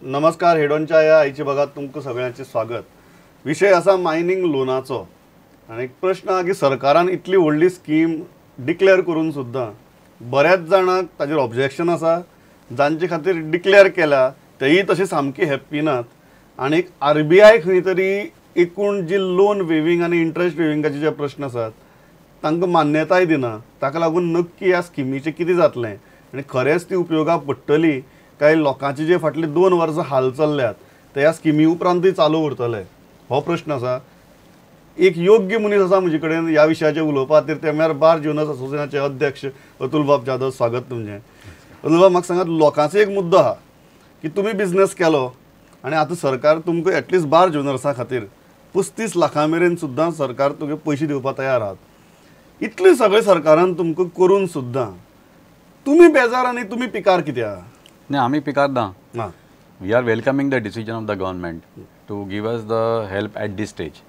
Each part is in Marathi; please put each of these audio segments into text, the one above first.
नमस्कार. हेडोनच्या या आयच्या भागात तुमकां सगळ्यांचे स्वागत. विषय असा मायनिंग लोनाचो आणि एक प्रश्न हा की सरकारान इतली व्हडली स्कीम डिक्लेअर करून सुद्धा बऱ्याच जाणांक ताजेर ऑब्जेक्शन आसा. जांचे खातीर डिक्लेअर केला तेही तसे सामके हॅप्पी नात. आणि RBI खंय तरी एकूण जी लोन वेविंग आणि इंटरेस्ट वेविंगाचे जे प्रश्न आसात तांकां मान्यताय दिना. ताका लागून नक्की ह्या स्किमीचें कितें जातलें आनी खरेंच ती उपयोगाक पडटली काय लोकांचे जे फाटली 2 वर्सां हाल चल्ल्यात ते ह्या स्किमी उपरांतूय चालू उरतले हो प्रश्न आसा. एक योग्य मनीस आसा म्हजे कडेन ह्या विशयाचेर उलोवपा खातीर, ते म्हळ्यार बार ज्युनस असोसिएशनाचे अध्यक्ष अतुल बाब जाधव. स्वागत तुमचें. अतुल बाब, म्हाका सांगात, लोकांचो एक मुद्दो आहा की तुमी बिझनेस केलो आनी आतां सरकार तुमकां एटलिस्ट बार ज्युनर्सां खातीर 35 लाखां मेरेन सुद्दां सरकार तुगे पयशे दिवपाक तयार आहात. इतलें सगळें सरकारान तुमकां करून सुद्दां तुमी बेजार आनी तुमी पिकार कित्याक? नाही, आम्ही पिकार ना. We are welcoming the decision of the government to give us the help at this stage.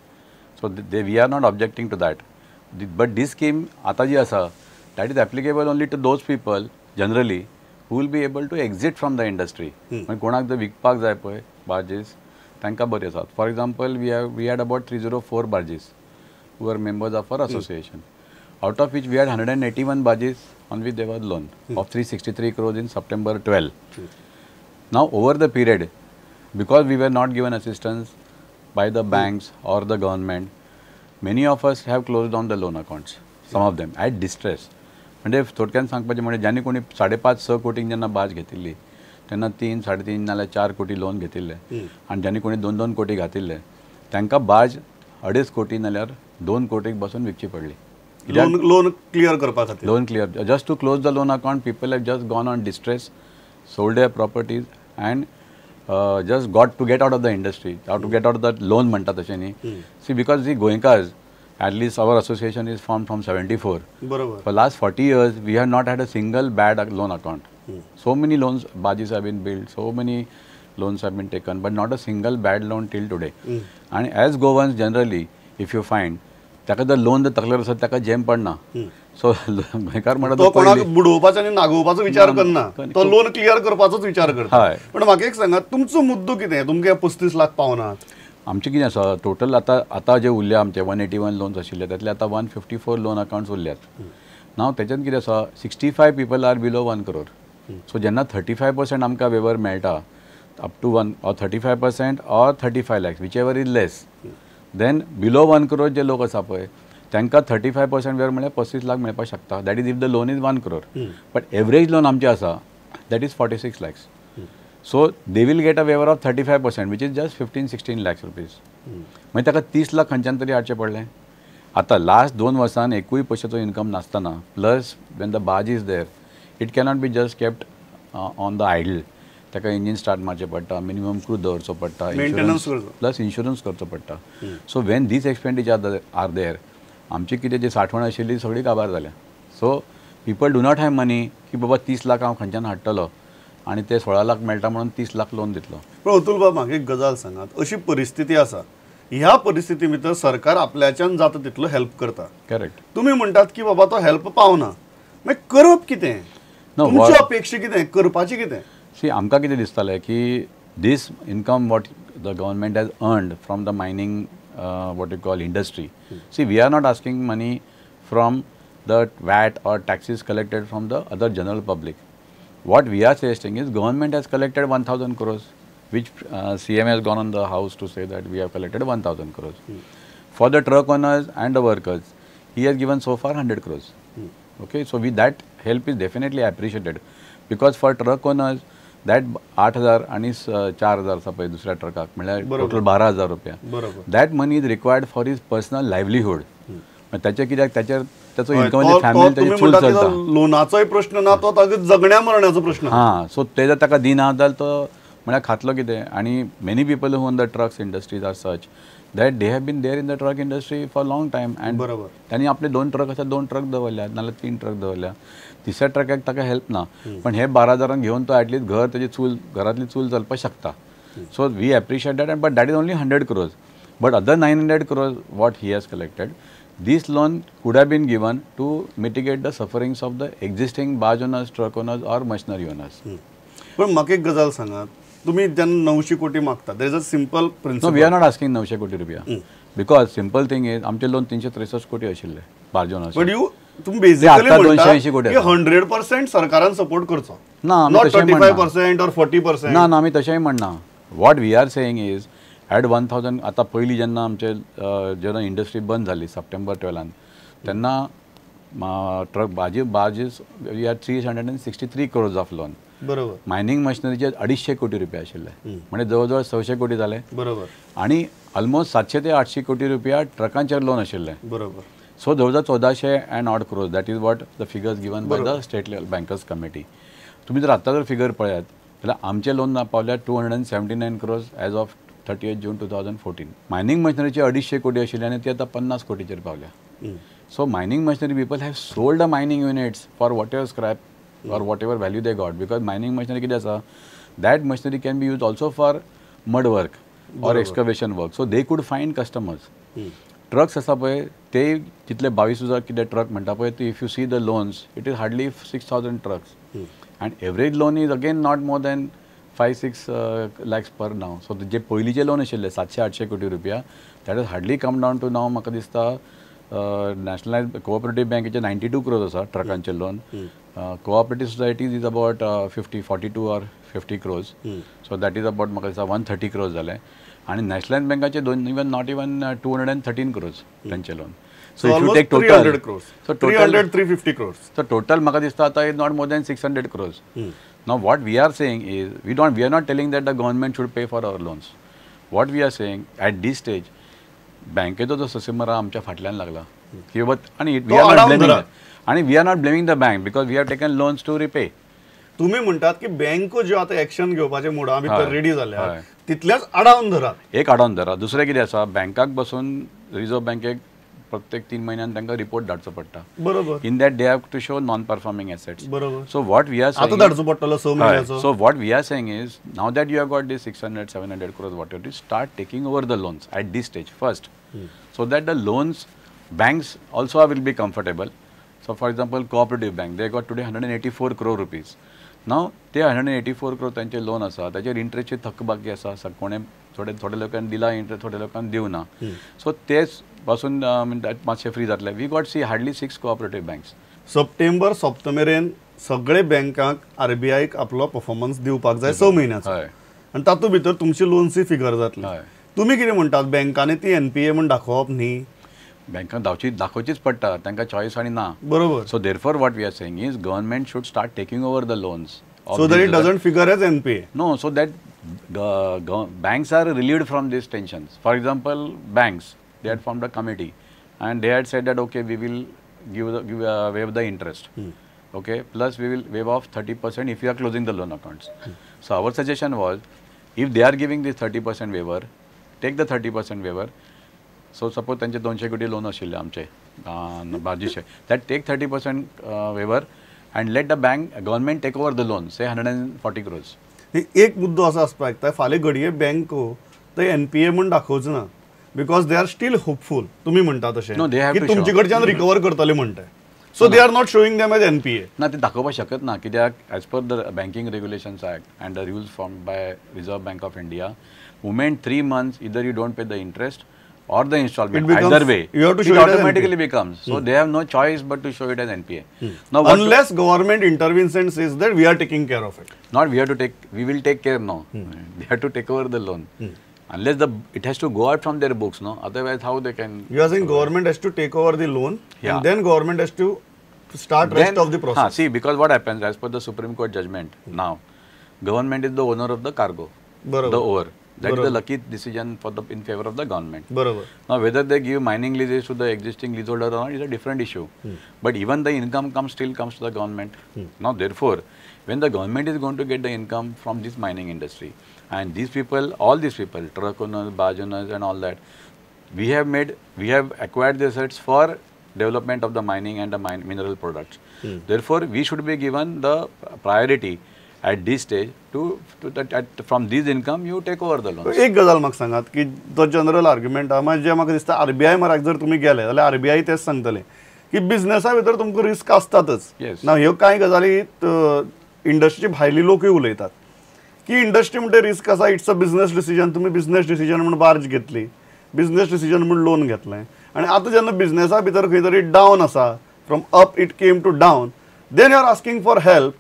So we are not objecting to that. But this scheme आता जी असा, that is applicable only to those people generally who will be able to exit from the industry. म्हणजे कोणाक जर विकपाक जाय पळय barges, तांकां बरें आसा. For example, we had about 304 barges who were members of our association. Out of which we had 181 barges on which there was loan of 363 crores in September 12. Now over the period, because we were not given assistance by the banks or the government, many of us have closed down the loan accounts, some of them at distress. म्हणजे थोडक्यान सांगपाचें म्हणजे ज्यांनी कोणी 5.5-6 कोटींक जेन्ना बाज घेतिल्ली तेन्ना 3-3.5 नाल्यार 4 कोटी लोन घेतिल्ले आनी ज्यांनी कोणी 2-2 कोटी घातिल्ले तांकां बाज 2.5 कोटी नाल्यार 2 कोटीक बसून विकची पडली. लोन क्लियर करपा खातीर. Loan clear. Just to close the loan account, people have just gone on distress, sold their properties and just got to get out of the industry, how to get out of the loan म्हणटा तशें न्ही. See, because the Goenkars, at least our association is formed from 74. बरोबर. For last 40 years, we have not had a single bad loan account. So many loans, barges have been built, so many loans have been taken, but not a single bad loan till today. And as Goans generally, if you find, ताका जर लोन जर तकलेर आसत ताका जेम पडना. सो गोंयकार म्हणटा तो कोणाक बुडोवपाचो आनी नागोवपाचो विचार करना, तो लोन क्लियर करपाचोच विचार करता. पण म्हाका एक सांगात, तुमचो मुद्दो कितें? तुमगे 35 लाख पावनात. आमचें कितें आसा, टोटल आतां जे उरल्या आमचे 181 लोन्स आशिल्ले तातले आतां 154 लोन अकाउंट्स उरल्यात. नाव त्याच्यान कितें आसा, 65 people are below 1 crore. So जेन्ना 35% आमकां वेवर मेळटा up to 1 or 35% or 35 lakhs, which ever is less. Then below 1 crore जे लोक आसा पळय तांकां 35% वेवर म्हळ्यार 35 लाख मेळपाक शकता. That is if the loan is 1 crore. But average loan आमचें आसा that is 46 lakhs. So they will get a waiver of 35%, which is just 15-16 lakhs rupees. मागीर ताका 30 लाख खंयच्यान तरी हाडचें पडलें. आतां लास्ट 2 वर्सान एकूय पयशाचो इनकम नासतना plus when the barge is there, it cannot be just kept on the idle. ताका इंजीन स्टार्ट मारचें पडटा, मिनिमम क्रू दवरचो पडटा, मेंटेनन्स प्लस इन्शुरन्स करचो पडटा. So when these expenditure are there, आमची कितें जी सांठवण आशिल्ली सगळी काबार जाल्या. So people do not have money की बाबा 30 लाख हांव खंयच्यान हाडटलो आनी ते 16 लाख मेळटा म्हणून 30 लाख लोन दितलो. पण अतुल बाब, म्हाका एक गजाल सांगात, अशी परिस्थिती आसा, ह्या परिस्थिती भितर सरकार आपल्याच्यान जाता तितलो हेल्प करता. करेक्ट. तुमी म्हणटात की बाबा तो हेल्प पावना, मागीर करप कितें? तुमची अपेक्षा कितें, करपाचें कितें? सी, आमकां कितें दिसतालें की this income what the government has earned from the mining what you call industry. See, we are not asking money from the VAT or taxes collected from the other general public. What we are suggesting is government has collected 1,000 crores, which CM has gone on the house to say that we have collected 1,000 crores. For the truck owners and the workers, he has given so far 100 crores. Okay, so that help is definitely appreciated, because for truck owners that 8,000 आणि 4,000 आसा पळय दुसऱ्या ट्रकाक म्हळ्यार टोटल 12,000 रुपया. That money is required for his personal livelihood. त्याचे कित्याक त्याचो इनकम फॅमिली त्याची चूल चलता. लोनाचोय प्रश्न ना, तो ताका जगण्या मरण्याचो प्रश्न. हां, सो ते जर ताका दिना जाल्यार तो म्हळ्यार खातलो कितें. आणि many people who own the trucks industries are such that they have been there in the truck industry for long time. And त्यांनी आपले 2 ट्रक आसा, 2 ट्रक दवरल्या नाल्यार 3 ट्रक दवरल्या. तिसऱ्या ट्रकाक ताका हेल्प ना. पण हे 12,000 घेवन तो एटलीस्ट घर त्याची चूल घरातली चूल चलपाक शकता. So we appreciate that. But that is only 100 crores. But other 900 crores what he has collected, this loan could have been given to mitigate the sufferings of the existing barge owners, truck owners or machinery owners. पण म्हाका एक गजाल सांगात, तुम्ही जेन्ना 900 कोटी मागता there is a simple no principle. We are not asking 900 कोटी रुपया बिकॉज सिंपल थिंग इज आमचे लोन 363 कोटी आशिल्ले बार्जोन बट यू तुम्ही बेसिकली आता म्हणता 280 कोटी की 100% सरकारान सपोर्ट करचो, ना आमी नॉट तशें 35% or 40%. ना ना आमी तशेंय म्हणना. What we are saying is at 1000 आतां पयलीं जेन्ना आमचे जेन्ना इंडस्ट्री बंद जाली सप्टेंबर 12 तेन्ना truck barges we are 363 crores of loan. बरोबर. मायनिंग मशिनरीचे 250 कोटी रुपया आशिल्ले म्हणजे जवळ 600 कोटी जाले. बरोबर. आणि ऑलमोस्ट 700 ते 800 कोटी रुपया ट्रकांचेर लोन आशिल्ले. बरोबर. So जवळ 1400 and odd crores. That is what the figures given by the state level bankers committee. तुम्ही जर आता जर फिगर पळयात जाल्यार आमचे लोन पावल्या 279 crores as of 30th June 2014. Mining मशिनरीचे 250 कोटी आशिल्ले आनी ती आता 50 कोटीचेर पावल्या. So mining machinery people have sold the mining units for whatever scrap or whatever value they got, because mining machinery कितें आसा, that machinery can be used also for mud work or excavation work. So they could find customers. Trucks आसा पळय ते तितले 22,000 कितें ट्रक म्हणटा पळय ती if you see the loans it is hardly 6,000 trucks and average loan is again not more than 5-6 lakhs पर नाव. सो जे पयलींचे लोन आशिल्ले 700-800 कोटी रुपया that is hardly come down to नाव म्हाका दिसता नॅशनलायज कोऑपरेटीव बँकेचे 92 crores आसा ट्रकांचे loan. Cooperative societies is about 42 or 50 crores. So that is about म्हाका दिसता 130 crores जाले. आणि नॅशनलाइज बँकाचे नॉट इवन 213 crores त्यांचे लोन. So if you take total 300-350 crores. So total म्हाका दिसता आता is not more than 600 crores. Now what we are saying is we are not telling that the government should pay for our loans. What we are saying at this stage बँकेचो जो ससिमरा आमच्या फाटल्यान लागला की बाबा आणि we are not blaming the bank because we have taken loans to repay. तुम्ही म्हणतात की बँको ज्यो आता ऍक्शन घेवपाचे मुडा भितर रेडी जाल्या तितल्याच आडावन धरात. एक आडावन धरा. दुसरें कितें आसा बँकाक बसून रिझर्व बँकेक प्रत्येक 3 महिन्यान तांकां रिपोर्ट धाडचो पडटा. बरोबर. In that they have to show non performing assets. बरोबर. सो वॉट वी आर आता धाडचो पडटलो 6 महिन्याचो. So what we are saying is now that you have got this 600-700 crores whatever start taking over the loans at this stage first so that the loans banks also will be comfortable. So for example cooperative bank they got today 184 crore rupees. Now ते 184 crore त्यांचे लोन आसा त्याचेर इंटरेस्टची थकबाकी आसा कोणे थोडे लोकांनी दिला इंटरेस्ट थोडे लोकांनी दिवना. सो तेच पासून मातशें फ्री जातले. We got see hardly 6 cooperative banks. सप्टेंबर सोंपतमेरेन सगळे बँकांक आरबीआयक आपलो परफॉर्मन्स दिवपाक जाय 6 महिन्याचो आनी तातूंत भितर तुमची लोन्सची फिगर जातली. तुम्ही कितें म्हणटात बँकांनी ती एनपीए म्हूण दाखोवप न्ही. बँकांक दाखोवचीच पडटा तांकां चॉयस आणि ना. बरोबर. So therefore what we are saying is government should start taking over the loans so that it doesn't figure as NPA. No so that banks are relieved from these tensions. For example, banks they had formed a committee and they had said that okay we will waive the interest. Okay, plus we will waive off 30% if you are closing the loan accounts. So our suggestion was if they are giving this 30% waiver, take the 30% waiver. So suppose त्यांचे 200 कोटी लोन आशिल्ले आमचे बार्जीचे that take 30% waiver and let the government take over the loan, say 140 crores. एक मुद्दो असो आसपाक जाय फाल्यां घडये बँको ते एनपीए म्हूण दाखोवच ना because they are still hopeful. तुम्ही म्हणटा तशें की तुमचे कडच्यान रिकवर करतले म्हणटाय. So they are not showing them as NPA. ना ते दाखोवपाक शकत ना कित्याक as per the banking regulations act and the rules form by Reserve Bank of India women 3 months either you don't pay the interest or the installment. Either way you have to show it automatically becomes. So they have no choice but to show it as NPA. Now unless government intervenes and says that we are taking care of it. Not we have to take, we will take care now. They have to take over the loan. Unless it has to go out from their books, no? Otherwise how they can. You are saying government has to take over the loan and then government has to start rest of the process. See, because what happens as per the Supreme Court judgment now, government is the owner of the cargo. The ore. That is the lucky decision in favor of the government. Barabar. Now whether they give mining leases to the existing leaseholder or not is a different issue. But even the income still comes to the government. Now therefore, when the government is going to get the income from this mining industry, and these people, all these people, truck owners, barge owners and all that, we have acquired the assets for development of the mining and the mineral products. Therefore, we should be given the priority at this stage from this income you take over the loans. एक गजाल म्हाका सांगात की तो जनरल आर्ग्युमेंट आहा म्हणजे म्हाका दिसता आरबीआय माराक जर तुम्ही गेले जाल्यार आरबीआय तेच सांगतले की बिझनेसा भितर तुमकां रिस्क आसतातच. ना ह्यो कांय गजाली इंडस्ट्रीचे भायली लोकूय उलयतात की इंडस्ट्री म्हणते रिस्क आसा, इट्स अ बिझनेस डिसिजन, तुम्ही बिझनेस डिसिजन म्हणून बार्ज घेतली, बिझनेस डिसिजन म्हणून लोन घेतलें, आनी आतां जेन्ना बिझनेसा भितर खंय तरी डावन आसा, from up it came to down, then you are asking for help.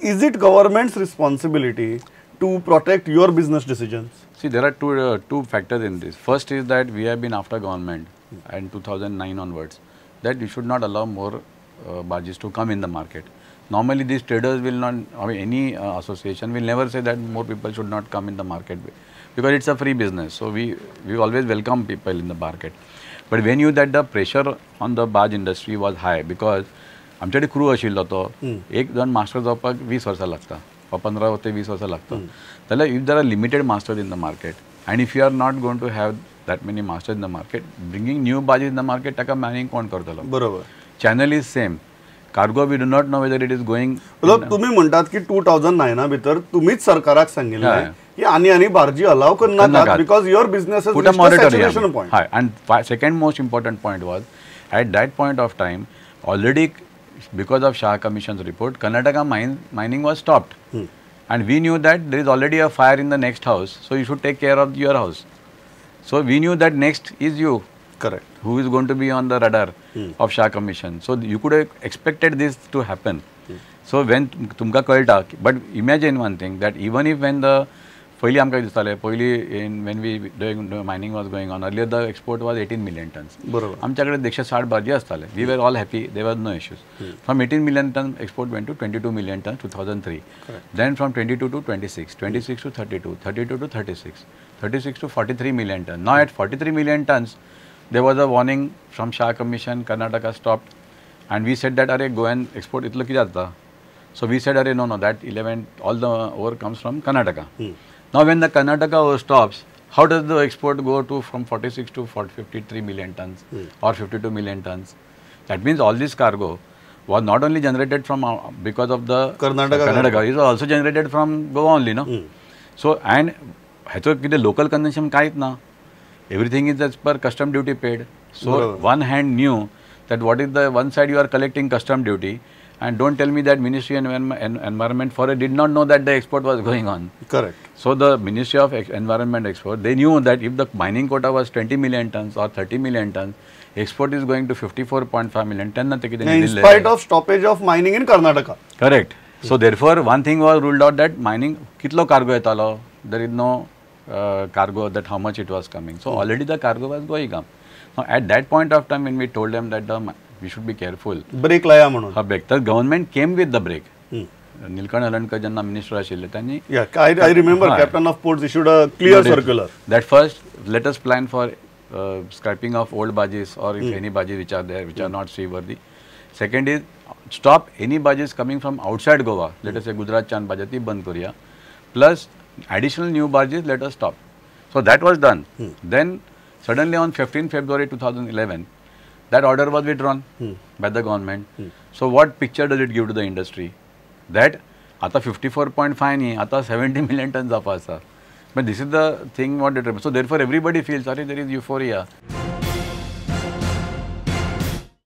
Is it government's responsibility to protect your business decisions? See, there are two factors in this. First is that we have been after government and 2009 onwards that we should not allow more barges to come in the market. Normally, these traders will not, I mean, any association will never say that more people should not come in the market because it's a free business. So we always welcome people in the market. But we knew that the pressure on the barge industry was high because आमच्याकडे क्रू आशिल्लो तो एक जण मास्टर जावपाक 20 वर्सां लागता वा 15 ते 20 वर्सां लागता. जाल्यार if there are limited masters in the market and if you are not going to have that many masters in the market, bringing new barges in the market ताका मॅनेज कोण करतलो? बरोबर. Channel is same. Cargo we do not know whether it is going. तुम्ही म्हणतात की 2009 भितर तुम्हीच सरकाराक सांगिल्लें की आनी बार्जी अलाव करनाकात because your business put a moratorium. Hi. And second most important point was at that point of time already because of Shah Commission's report, Karnataka mining was stopped. And we knew that there is already a fire in the next house, so you should take care of your house. So we knew that next is you. Correct. Who is going to be on the radar of Shah Commission. So you could have expected this to happen. So when tumka कळटा, but imagine one thing that even if when the पयली आमकां दिसतालें पयली when we doing mining was going on, earlier the export was 18 million tons. बरोबर. आमच्या कडेन 160 बार्जी आसताले. We were all happy, there was no issues. From 18 million ton export went to 22 million tons 2003. Correct. Then from 22 to 26, 26 to 32, 32 to 36, 36 to 43 million tons. Now at 43 million tons, there was a warning from Shah Commission, Karnataka stopped, and we said that अरे go and export इतलं कितें जाता? So we said अरे no, that 11, all the ore comes from Karnataka. Now when the Karnataka ore stops, how does the export go to from 46 to 53 million tons or 52 million tons? That means all this cargo was not only generated from because of the Karnataka, it was also generated from Goa only, no? So and हेचो कितें local consumption कांयच ना. Everything is as per custom duty paid. So one hand knew that what is the one side you are collecting custom duty. And don't tell me that Ministry of Environment Forest did not know that the export was going on. Correct. So the Ministry of Environment Export, they knew that if the mining quota was 20 million tons or 30 million tons, export is going to 54.5 million tons. In spite of stoppage of mining in Karnataka. Correct. So therefore, one thing was ruled out that mining, kitlo cargo etalo, there is no cargo that how much it was coming. So already the cargo was going up. Now at that point of time when we told them that we should be careful. Break लाया म्हणून. हा break. The government came with the break. Nilkant Halankar जेन्ना minister आशिल्ले त्यांनी. Yeah, I remember Captain of Ports issued a clear circular. That first, let us plan for scrapping of old barges or if any barges which are there, which are not seaworthy. Second is stop any barges coming from outside Goa. Let us say Gujarat Chan barge ती बंद करूया. Plus additional new barges let us stop. So that was done. Then suddenly on 15 February 2011, that order was withdrawn by the government. So what picture does it give to the industry? That आता 54.5 न्ही, आता 70 million tons of आसा. But this is the thing what it. So therefore everybody feels, sorry, there is euphoria.